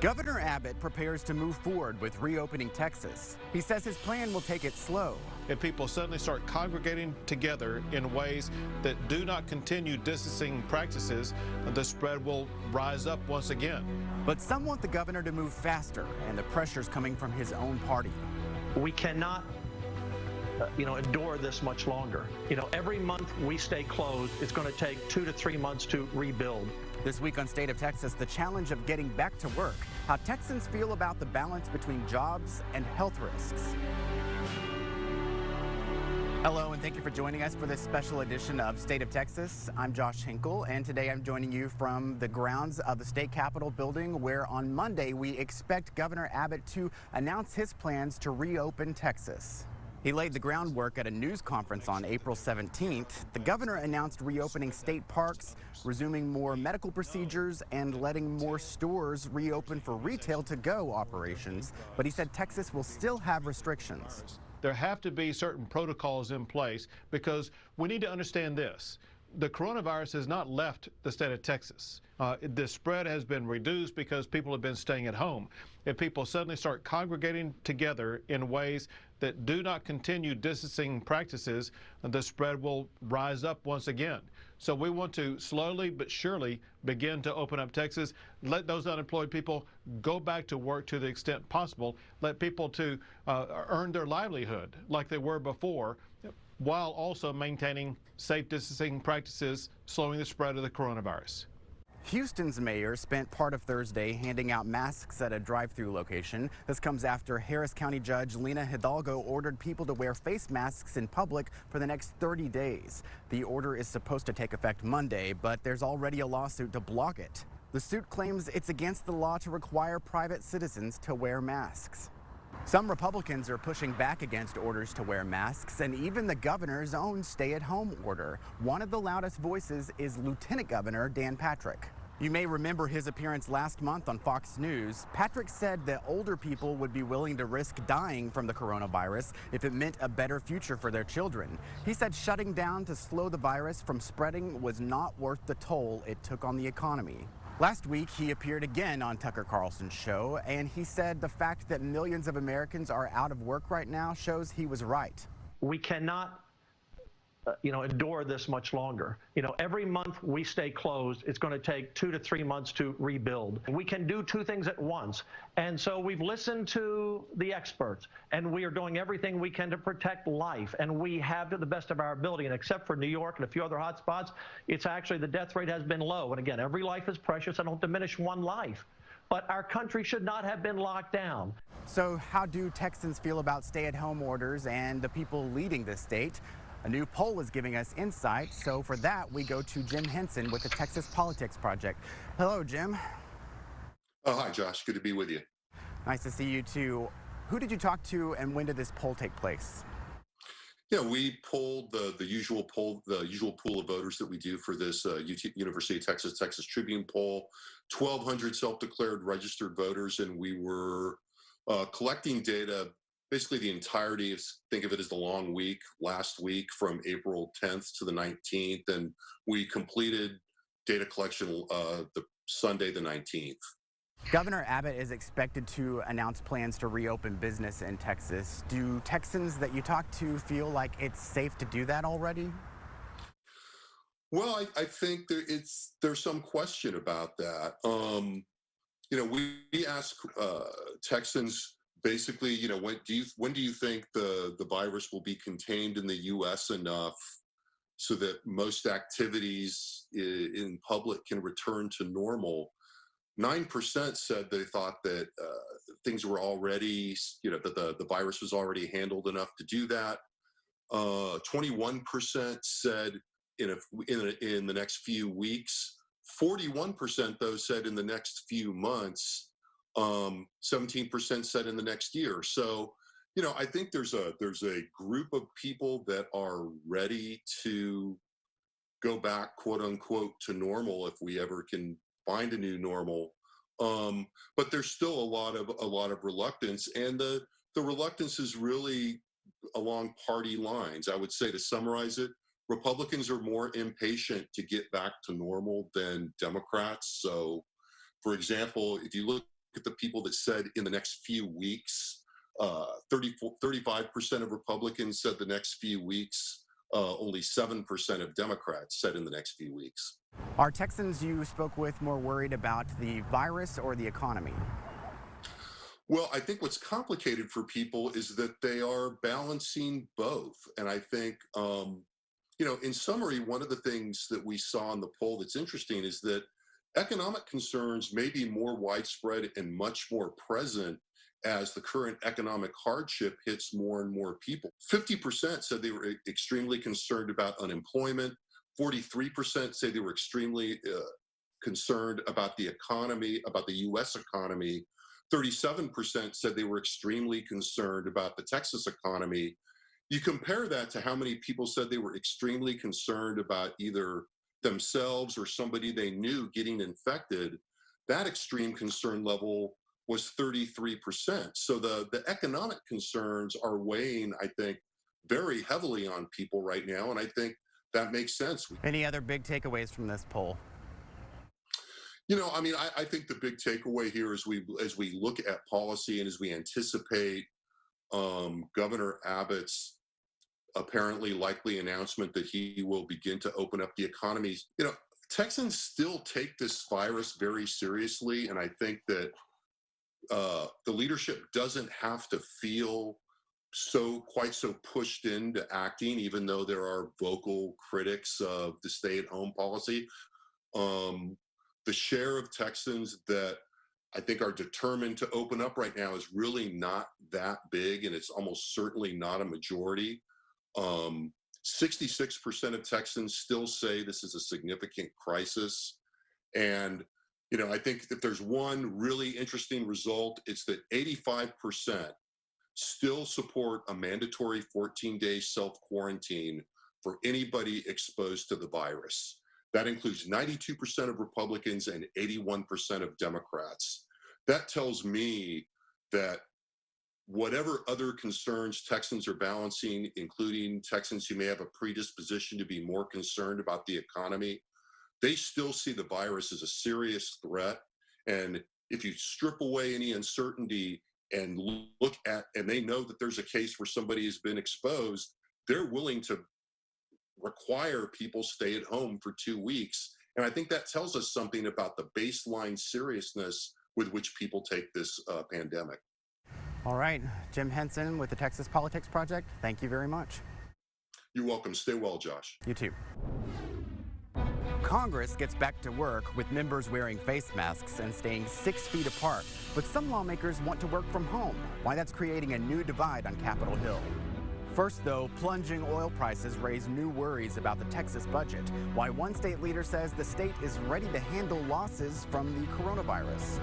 Governor Abbott prepares to move forward with reopening Texas. He says his plan will take it slow. If people suddenly start congregating together in ways that do not continue distancing practices, the spread will rise up once again. But some want the governor to move faster, and the pressure's coming from his own party. We cannot endure this much longer. Every month we stay closed, it's going to take 2 to 3 months to rebuild. This week on State of Texas, the challenge of getting back to work, how Texans feel about the balance between jobs and health risks. Hello, and thank you for joining us for this special edition of State of Texas. I'm Josh Hinkle, and today I'm joining you from the grounds of the state capitol building, where on Monday we expect Governor Abbott to announce his plans to reopen Texas. He laid the groundwork at a news conference on April 17th. The governor announced reopening state parks, resuming more medical procedures, and letting more stores reopen for retail to-go operations. But he said Texas will still have restrictions. There have to be certain protocols in place because we need to understand this. The coronavirus has not left the state of Texas. The spread has been reduced because people have been staying at home. If people suddenly start congregating together in ways that do not continue distancing practices, the spread will rise up once again. So we want to slowly but surely begin to open up Texas, let those unemployed people go back to work to the extent possible, let people to earn their livelihood like they were before, while also maintaining safe distancing practices, slowing the spread of the coronavirus. Houston's mayor spent part of Thursday handing out masks at a drive-through location. This comes after Harris County Judge Lena Hidalgo ordered people to wear face masks in public for the next 30 days. The order is supposed to take effect Monday, but there's already a lawsuit to block it. The suit claims it's against the law to require private citizens to wear masks. Some Republicans are pushing back against orders to wear masks and even the governor's own stay-at-home order. One of the loudest voices is Lieutenant Governor Dan Patrick. You may remember his appearance last month on Fox News. Patrick said that older people would be willing to risk dying from the coronavirus if it meant a better future for their children. He said shutting down to slow the virus from spreading was not worth the toll it took on the economy. Last week, he appeared again on Tucker Carlson's show, and he said the fact that millions of Americans are out of work right now shows he was right. We cannot endure this much longer. Every month we stay closed, it's going to take 2 to 3 months to rebuild. We can do two things at once. And so we've listened to the experts, and we are doing everything we can to protect life. And we have to the best of our ability. And except for New York and a few other hot spots, it's actually the death rate has been low. And again, every life is precious. I don't diminish one life. But our country should not have been locked down. So how do Texans feel about stay-at-home orders and the people leading the state? A new poll is giving us insight, so for that, we go to Jim Henson with the Texas Politics Project. Hello, Jim. Oh, hi, Josh. Good to be with you. Nice to see you, too. Who did you talk to, and when did this poll take place? Yeah, we polled the usual pool of voters that we do for this University of Texas Tribune poll. 1,200 self-declared registered voters, and we were collecting data basically the entirety of, think of it as the long week, last week from April 10th to the 19th, and we completed data collection the Sunday the 19th. Governor Abbott is expected to announce plans to reopen business in Texas. Do Texans that you talk to feel like it's safe to do that already? Well, I think there's some question about that. We ask Texans basically, when do you think the virus will be contained in the U.S. enough so that most activities in public can return to normal? 9% said they thought that things were already, that the virus was already handled enough to do that. 21% said in the next few weeks. 41% though said in the next few months. 17% said in the next year. So, I think there's a group of people that are ready to go back, quote unquote, to normal if we ever can find a new normal. But there's still a lot of reluctance, and the reluctance is really along party lines. I would say, to summarize it, Republicans are more impatient to get back to normal than Democrats. So, for example, if you look at the people that said in the next few weeks, 35% of Republicans said the next few weeks. Only 7% of Democrats said in the next few weeks. Are Texans you spoke with more worried about the virus or the economy? Well, I think what's complicated for people is that they are balancing both. And I think, in summary, one of the things that we saw in the poll that's interesting is that economic concerns may be more widespread and much more present as the current economic hardship hits more and more people. 50% said they were extremely concerned about unemployment. 43% say they were extremely concerned about the economy, about the U.S. economy. 37% said they were extremely concerned about the Texas economy. You compare that to how many people said they were extremely concerned about either themselves or somebody they knew getting infected. That extreme concern level was 33%. So the economic concerns are weighing, I think, very heavily on people right now, and I think that makes sense. Any other big takeaways from this poll? I think the big takeaway here as we look at policy and as we anticipate Governor Abbott's apparently likely announcement that he will begin to open up the economy, Texans still take this virus very seriously, and I think that the leadership doesn't have to feel quite so pushed into acting, even though there are vocal critics of the stay-at-home policy. The share of Texans that I think are determined to open up right now is really not that big, and it's almost certainly not a majority. 66% of Texans still say this is a significant crisis. And, I think if there's one really interesting result, it's that 85% still support a mandatory 14-day self-quarantine for anybody exposed to the virus. That includes 92% of Republicans and 81% of Democrats. That tells me that whatever other concerns Texans are balancing, including Texans who may have a predisposition to be more concerned about the economy, they still see the virus as a serious threat. And if you strip away any uncertainty and look at, and they know that there's a case where somebody has been exposed, they're willing to require people stay at home for 2 weeks. And I think that tells us something about the baseline seriousness with which people take this pandemic. All right, Jim Henson with the Texas Politics Project, thank you very much. You're welcome. Stay well, Josh. You too. Congress gets back to work with members wearing face masks and staying 6 feet apart. But some lawmakers want to work from home. Why that's creating a new divide on Capitol Hill. First, though, plunging oil prices raise new worries about the Texas budget. Why one state leader says the state is ready to handle losses from the coronavirus.